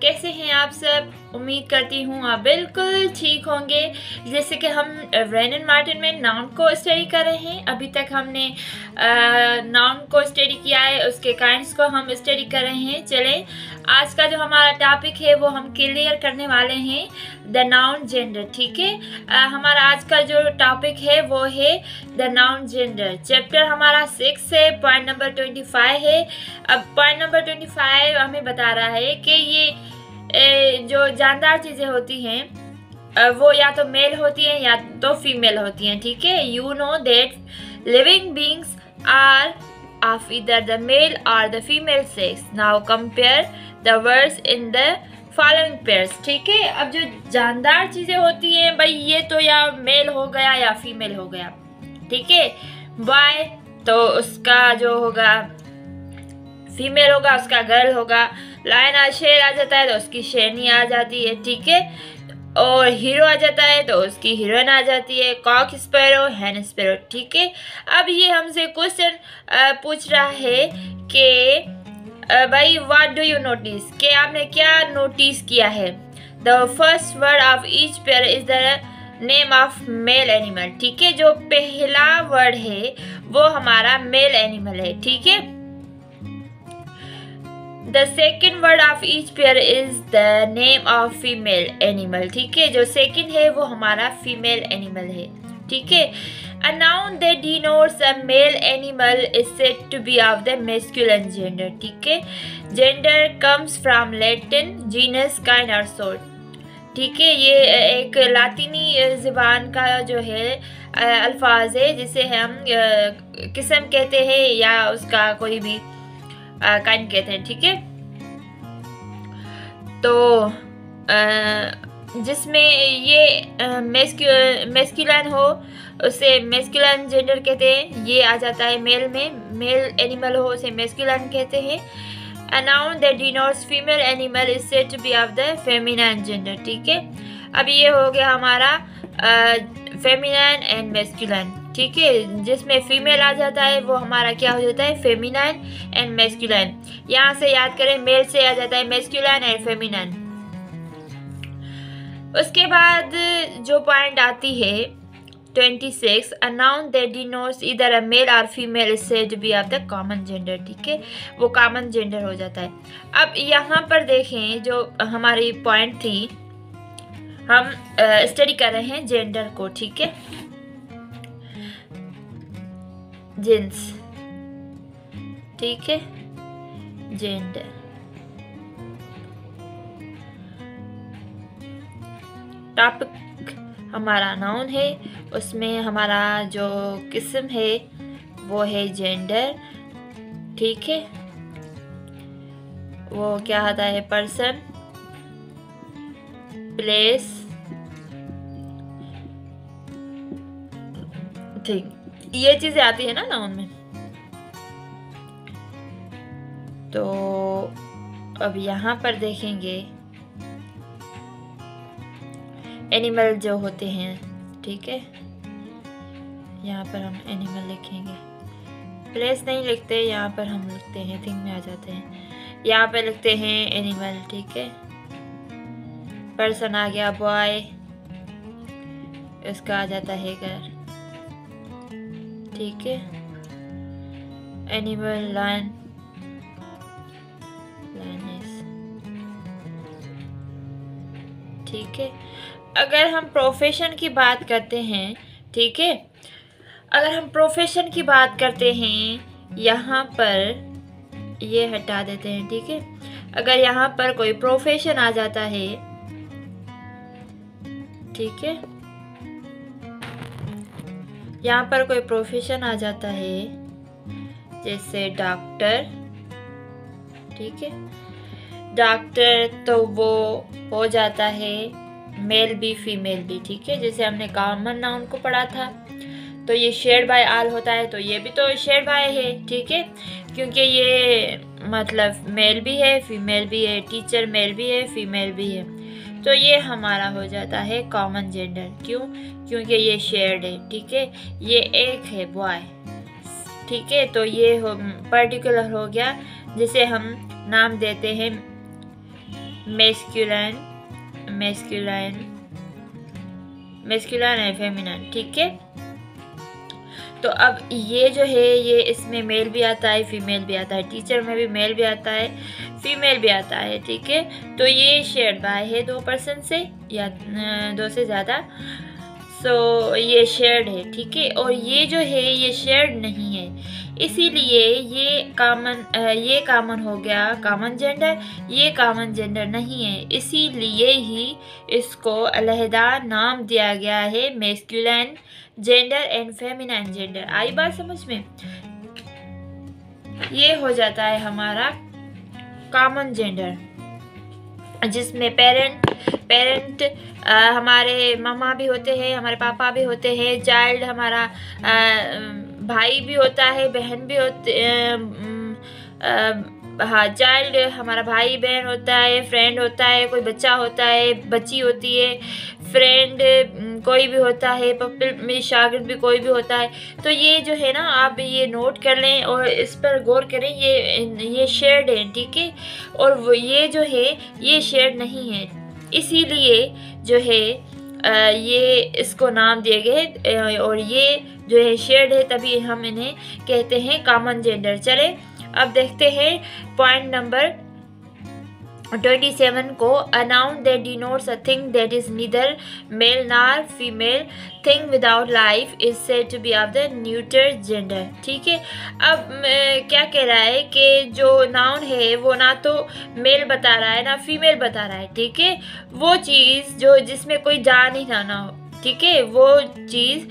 कैसे हैं आप सब। उम्मीद करती हूँ आप बिल्कुल ठीक होंगे। जैसे कि हम ब्रेन एंड मार्टिन में नाउन को स्टडी कर रहे हैं। अभी तक हमने नाउन को स्टडी किया है, उसके काइंड्स को हम स्टडी कर रहे हैं। चलें, आज का जो हमारा टॉपिक है वो हम क्लियर करने वाले हैं, द नाउन जेंडर। ठीक है, हमारा आज का जो टॉपिक है वो है द नाउन जेंडर। चैप्टर हमारा 6 है, पॉइंट नंबर 25 है। अब पॉइंट नंबर 25 हमें बता रहा है कि ये जो जानदार चीज़ें होती हैं वो या तो मेल होती हैं या तो फीमेल होती हैं। ठीक है, you know that living beings are of either the male or the female sex. Now compare the words in the following pairs. ठीक है, अब जो जानदार चीज़ें होती हैं भाई, ये तो या मेल हो गया या फीमेल हो गया। ठीक है, बॉय तो उसका जो होगा फीमेल होगा, उसका गर्ल होगा। लायन और शेर आ जाता है तो उसकी शेरनी आ जाती है। ठीक है, और हीरो आ जाता है तो उसकी हीरोइन आ जाती है। कॉक स्पैरो, हैन स्पैरो। ठीक है, अब ये हमसे क्वेश्चन पूछ रहा है कि भाई व्हाट डू यू नोटिस, कि आपने क्या नोटिस किया है। The first word of each pair is the name of male animal. ठीक है, जो पहला वर्ड है वो हमारा मेल एनिमल है। ठीक है, the second word of each pair is the name of female animal. ठीक है, जो सेकेंड है वो हमारा फीमेल एनिमल है। ठीक है, a noun that denotes a male animal is said to be of the masculine gender. ठीक है, gender comes from Latin genus, kind or sort. ठीक है, ये एक लातिनी ज़बान का जो है अल्फाज है, जिसे हम किस्म कहते हैं या उसका कोई भी काइंड कहते हैं। ठीक है, तो जिसमें ये मेस्कुलिन हो उसे मेस्कुलिन जेंडर कहते हैं। ये आ जाता है मेल में, मेल एनिमल हो उसे मेस्कुलिन कहते हैं। A noun that denotes female animal is said to be of the feminine gender. ठीक है, अब ये हो गया हमारा फेमिनाइन एंड मेस्कुलिन। ठीक है, जिसमें फीमेल आ जाता है वो हमारा क्या हो जाता है, फेमिनाइन एंड मेस्कुलिन। यहाँ से याद करें, मेल से आ जाता है मेस्कुलिन एंड फेमिनाइन। उसके बाद जो पॉइंट आती है 26, a noun that denotes either a male or female is said to be of the common gender. ठीक है, वो कॉमन जेंडर हो जाता है। अब यहाँ पर देखें, जो हमारी पॉइंट थी, हम स्टडी कर रहे हैं जेंडर को। ठीक है, जिन्स। ठीक है, जेंडर। टॉपिक हमारा नाउन है, उसमें हमारा जो किस्म है वो है जेंडर। ठीक है, वो क्या आता है, पर्सन, प्लेस, थिंग, ये चीजें आती है ना नाउन में। तो अब यहाँ पर देखेंगे एनिमल जो होते हैं। ठीक है, यहाँ पर हम एनिमल लिखेंगे, प्लेस नहीं लिखते, यहाँ पर हम लिखते हैं, थिंग में आ जाते हैं। यहाँ पर लिखते हैं एनिमल। ठीक है, पर्सन आ गया, बॉय, इसका आ जाता है घर। ठीक है, एनिमल, लायन, लायनेस। ठीक है, अगर हम प्रोफेशन की बात करते हैं, ठीक है, अगर हम प्रोफेशन की बात करते हैं, यहाँ पर ये हटा देते हैं। ठीक है, अगर यहाँ पर कोई प्रोफेशन आ जाता है, ठीक है, यहाँ पर कोई प्रोफेशन आ जाता है, जैसे डॉक्टर। ठीक है, डॉक्टर तो वो हो जाता है मेल भी फीमेल भी। ठीक है, जैसे हमने कॉमन नाउन को पढ़ा था, तो ये शेयर्ड बाय ऑल होता है, तो ये भी तो शेयर्ड बाय है। ठीक है, क्योंकि ये मतलब मेल भी है फीमेल भी है, टीचर मेल भी है फीमेल भी है, तो ये हमारा हो जाता है कॉमन जेंडर। क्यों? क्योंकि ये शेयर्ड है, ठीक है। ये एक है बॉय, ठीक है, तो ये पर्टिकुलर हो गया, जिसे हम नाम देते हैं मेस्कुलाइन एंड फेमिनिन, ठीक है। तो अब ये जो है ये इसमें मेल भी आता है फीमेल भी आता है, टीचर में भी मेल भी आता है फीमेल भी आता है, ठीक है। तो ये शेयर्ड बाय है 2 पर्सन से या 2 से ज़्यादा, सो ये शेयर्ड है, ठीक है। और ये जो है ये शेयर्ड नहीं है, इसीलिए ये कॉमन हो गया कॉमन जेंडर, ये कॉमन जेंडर नहीं है, इसीलिए ही इसको अलहदा नाम दिया गया है masculine gender and feminine gender. आई बात समझ में? ये हो जाता है हमारा कॉमन जेंडर, जिसमें पेरेंट हमारे मामा भी होते हैं, हमारे पापा भी होते हैं, चाइल्ड हमारा भाई भी होता है, बहन भी होते हाँ, चाइल्ड हमारा भाई बहन होता है, फ्रेंड होता है, कोई बच्चा होता है, बच्ची होती है, फ्रेंड कोई भी होता है, पपिल में शागिर्द भी कोई भी होता है। तो ये जो है ना, आप ये नोट कर लें और इस पर गौर करें, ये शेयर्ड है, ठीक है। और वो ये जो है ये शेयर्ड नहीं है, इसीलिए जो है ये इसको नाम दिए गए, और ये जो है शेयर्ड है, तभी हम इन्हें कहते हैं कॉमन जेंडर। चले अब देखते हैं पॉइंट नंबर 27 को। A noun that denotes a thing that is neither male nor female, thing without life, is said to be of the neuter gender, ठीक है। अब क्या कह रहा है कि जो नाउन है वो ना तो मेल बता रहा है ना फीमेल बता रहा है, ठीक है। वो चीज़ जो जिसमें कोई जान ही ना हो, ठीक है, वो चीज़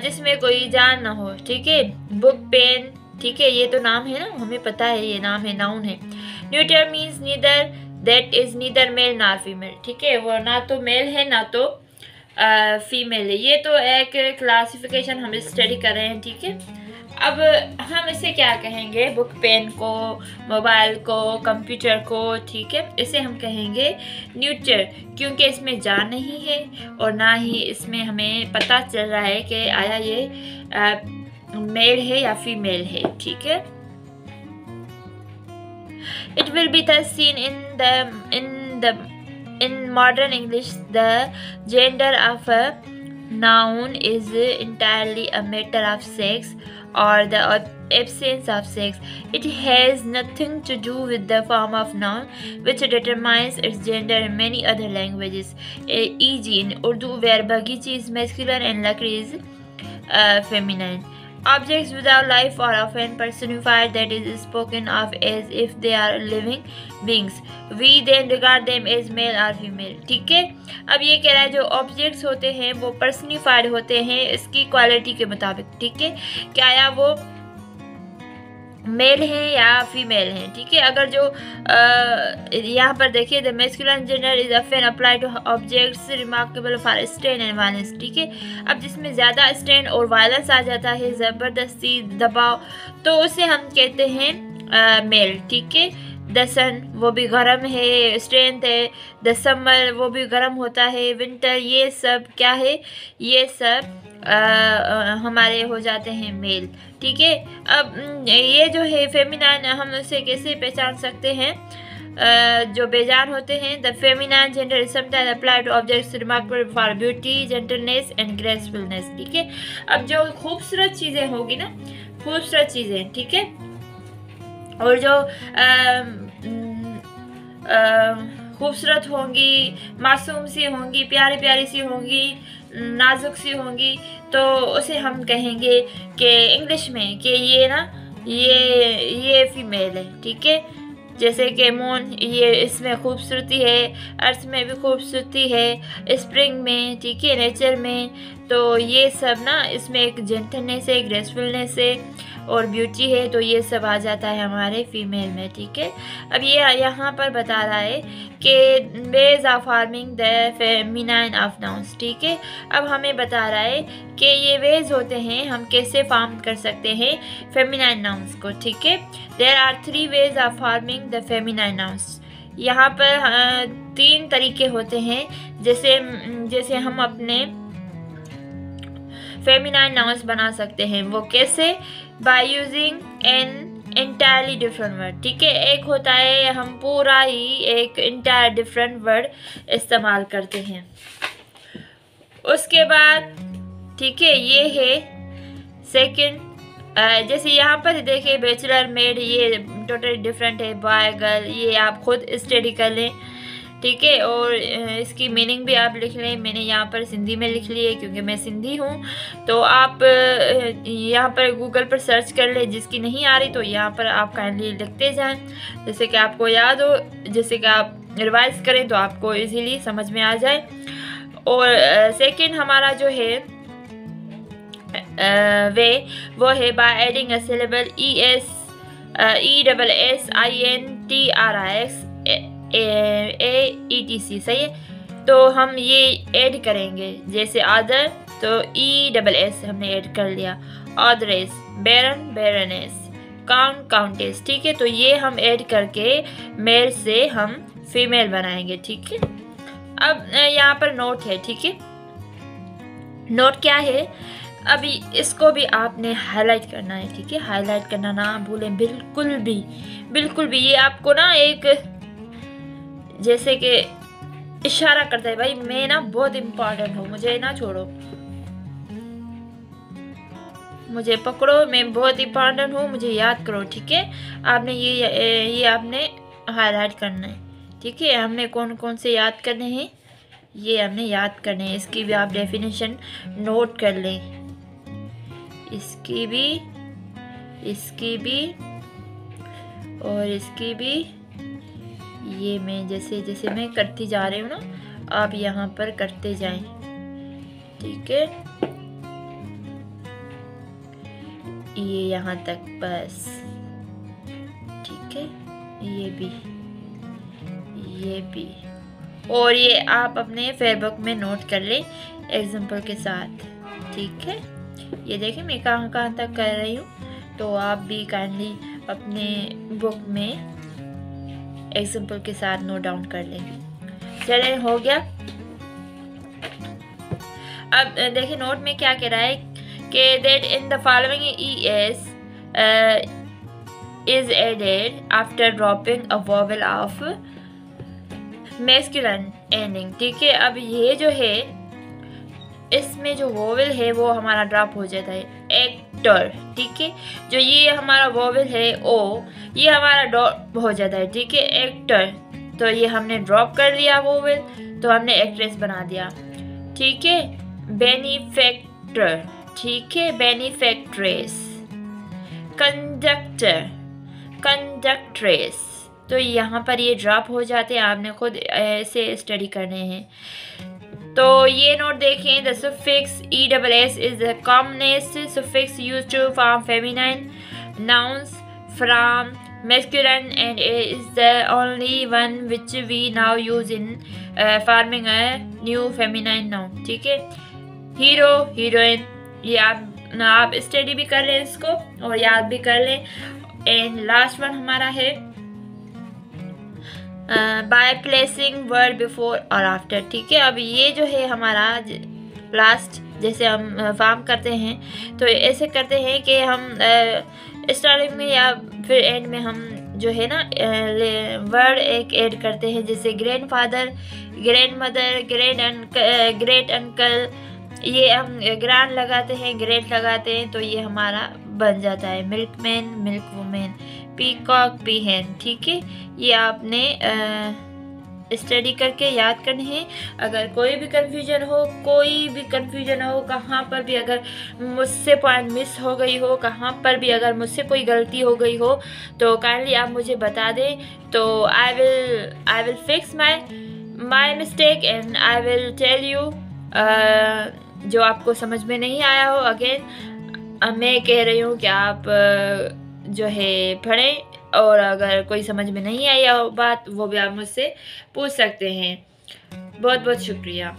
जिसमें कोई जान ना हो, ठीक है। बुक, पेन, ठीक है, ये तो नाम है ना, हमें पता है ये नाम है, नाउन है। Neuter means neither, that is neither male nor female, ठीक है, वो ना तो मेल है ना तो फीमेल है। ये तो एक क्लासिफिकेशन हम स्टडी कर रहे हैं, ठीक है। अब हम इसे क्या कहेंगे? बुक, पेन को, मोबाइल को, कंप्यूटर को, ठीक है, इसे हम कहेंगे न्यूटर, क्योंकि इसमें जान नहीं है और ना ही इसमें हमें पता चल रहा है कि आया ये मेल है या फीमेल है, ठीक है। It will be thus seen in modern English the gender of a noun is entirely a matter of sex or the absence of sex. It has nothing to do with the form of noun which determines its gender in many other languages, e.g. in Urdu where Baghiji is masculine and Lakri is feminine. Objects without life are often personified, that is spoken of as if they are living beings. We then regard them as male or female, ठीक है। अब ये कह रहा है जो objects होते हैं वो पर्सनिफाइड होते हैं इसकी क्वालिटी के मुताबिक, ठीक है, क्या या वो मेल है या फीमेल है, ठीक है। अगर जो यहाँ पर देखिए the masculine gender is often apply to objects remarkable for strain and violence, ठीक है। अब जिसमें ज़्यादा स्ट्रेन और वायलेंस आ जाता है, ज़बरदस्ती, दबाव, तो उसे हम कहते हैं मेल, ठीक है। द सन वो भी गर्म है, स्ट्रेंथ है। द समर वो भी गर्म होता है। विंटर, ये सब क्या है? ये सब हमारे हो जाते हैं मेल, ठीक है। अब ये जो है फेमिनाइन, हम उसे कैसे पहचान सकते हैं? जो बेजान होते हैं। The feminine gender is sometimes apply to objects remarkable for beauty, gentleness and gracefulness, ठीक है। अब जो खूबसूरत चीज़ें होगी ना, खूबसूरत चीज़ें, ठीक है, और जो खूबसूरत होंगी, मासूम सी होंगी, प्यारी प्यारी सी होंगी, नाजुक सी होंगी, तो उसे हम कहेंगे कि इंग्लिश में कि ये ना ये फीमेल है, ठीक है। जैसे कि मून, ये इसमें खूबसूरती है, अर्थ में भी खूबसूरती है, स्प्रिंग में, ठीक है, नेचर में, तो ये सब ना इसमें एक जेंटलनेस है, ग्रेसफुलनेस है। और ब्यूटी है, तो ये सब आ जाता है हमारे फीमेल में। ठीक है, अब ये यहाँ पर बता रहा है कि veg of forming the feminine of nouns. ठीक है, अब हमें बता रहा है कि ये वेज होते हैं, हम कैसे फार्म कर सकते हैं फेमिनाइन नाउन्स को। ठीक है, there are 3 ways of forming the feminine nouns. यहाँ पर 3 तरीके होते हैं जैसे हम अपने फेमिनाइन नाउन्स बना सकते हैं। वो कैसे? By using an entirely different word. ठीक है, एक होता है हम पूरा ही एक इंटायर डिफरेंट वर्ड इस्तेमाल करते हैं। उसके बाद ठीक है, ये है सेकंड। जैसे यहाँ पर देखिए बैचलर मेड, ये टोटली डिफरेंट है, बॉय गर्ल, ये आप खुद स्टडी कर लें। ठीक है, और इसकी मीनिंग भी आप लिख लें। मैंने यहाँ पर सिंधी में लिख ली है क्योंकि मैं सिंधी हूँ, तो आप यहाँ पर गूगल पर सर्च कर लें। जिसकी नहीं आ रही तो यहाँ पर आप काइंडली लिखते जाएं, जैसे कि आपको याद हो, जैसे कि आप रिवाइज करें तो आपको इजीली समझ में आ जाए। और सेकंड हमारा जो है वो है by adding a syllable ESSINTRIX सही है। तो हम ये ऐड करेंगे, जैसे अदर तो ESS हमने ऐड कर लिया, अदरेस, बैरन बैरनेस, काउंट काउंटेस। ठीक है, तो ये हम ऐड करके मेल से हम फीमेल बनाएंगे। ठीक है, अब यहाँ पर नोट है। ठीक है, नोट क्या है, अभी इसको भी आपने हाईलाइट करना है। ठीक है, हाईलाइट करना ना भूलें बिल्कुल भी। ये आपको ना एक जैसे कि इशारा करता है, भाई मैं ना बहुत इम्पोर्टेंट हूँ, मुझे ना छोड़ो, मुझे पकड़ो, मैं बहुत इम्पोर्टेंट हूँ, मुझे याद करो। ठीक है, आपने ये आपने हाईलाइट करना है। ठीक है, हमने कौन कौन से याद करने हैं, ये हमने याद करने हैं। इसकी भी आप डेफिनेशन नोट कर लें, इसकी भी और इसकी भी। ये मैं जैसे मैं करती जा रही हूँ ना, आप यहाँ पर करते जाएं। ठीक है, ये यहाँ तक बस। ठीक है, ये भी और ये आप अपने फेसबुक में नोट कर लें एग्जाम्पल के साथ। ठीक है, ये देखें मैं कहाँ तक कर रही हूँ, तो आप भी काइंडली अपने बुक में एग्जाम्पल के साथ नोट डाउन कर लें। चलें, हो गया। अब देखिए नोट में क्या कह रहा है कि that in the following ES is added after dropping a vowel of masculine ending। ठीक है, अब ये जो है इसमें जो वोवेल है वो हमारा ड्रॉप हो जाता है, एक्टर। ठीक है, जो ये हमारा वोवेल है ओ, ये हमारा ड्रॉप हो जाता है। ठीक है, एक्टर, तो ये हमने ड्रॉप कर दिया वोवेल, तो हमने एक्ट्रेस बना दिया। ठीक है, बेनिफैक्टर। ठीक है, बेनिफैक्ट्रेस, कंडक्टर, कंडक्ट्रेस, तो यहाँ पर ये ड्रॉप हो जाते हैं। आपने खुद ऐसे स्टडी करने हैं। तो ये नोट देखें, the suffix ESS is the commonest suffix used to form feminine nouns from masculine and is the only one which we now use in forming a new feminine noun। ठीक है, hero, heroine, ये आप study भी कर लें इसको और याद भी कर लें। एंड लास्ट वन हमारा है बाय प्लेसिंग वर्ड बिफोर और आफ्टर। ठीक है, अब ये जो है हमारा लास्ट, जैसे हम फॉर्म करते हैं तो ऐसे करते हैं कि हम स्टार्टिंग में या फिर एंड में हम जो है ना वर्ड एक ऐड करते हैं, जैसे grand father, grand mother, great uncle, ये हम ग्रैंड लगाते हैं, ग्रेट लगाते हैं, तो ये हमारा बन जाता है मिल्कमैन, मिल्क वुमेन, पीकॉक, पीहेन। ठीक है, ये आपने स्टडी करके याद करने हैं। अगर कोई भी कन्फ्यूजन हो, कहाँ पर भी अगर मुझसे पॉइंट मिस हो गई हो, कहाँ पर भी अगर मुझसे कोई गलती हो गई हो, तो काइंडली आप मुझे बता दें, तो I will fix my mistake and I will tell you. जो आपको समझ में नहीं आया हो, अगेन मैं कह रही हूँ कि आप जो है पढ़ें, और अगर कोई समझ में नहीं आई बात वो भी आप मुझसे पूछ सकते हैं। बहुत बहुत शुक्रिया।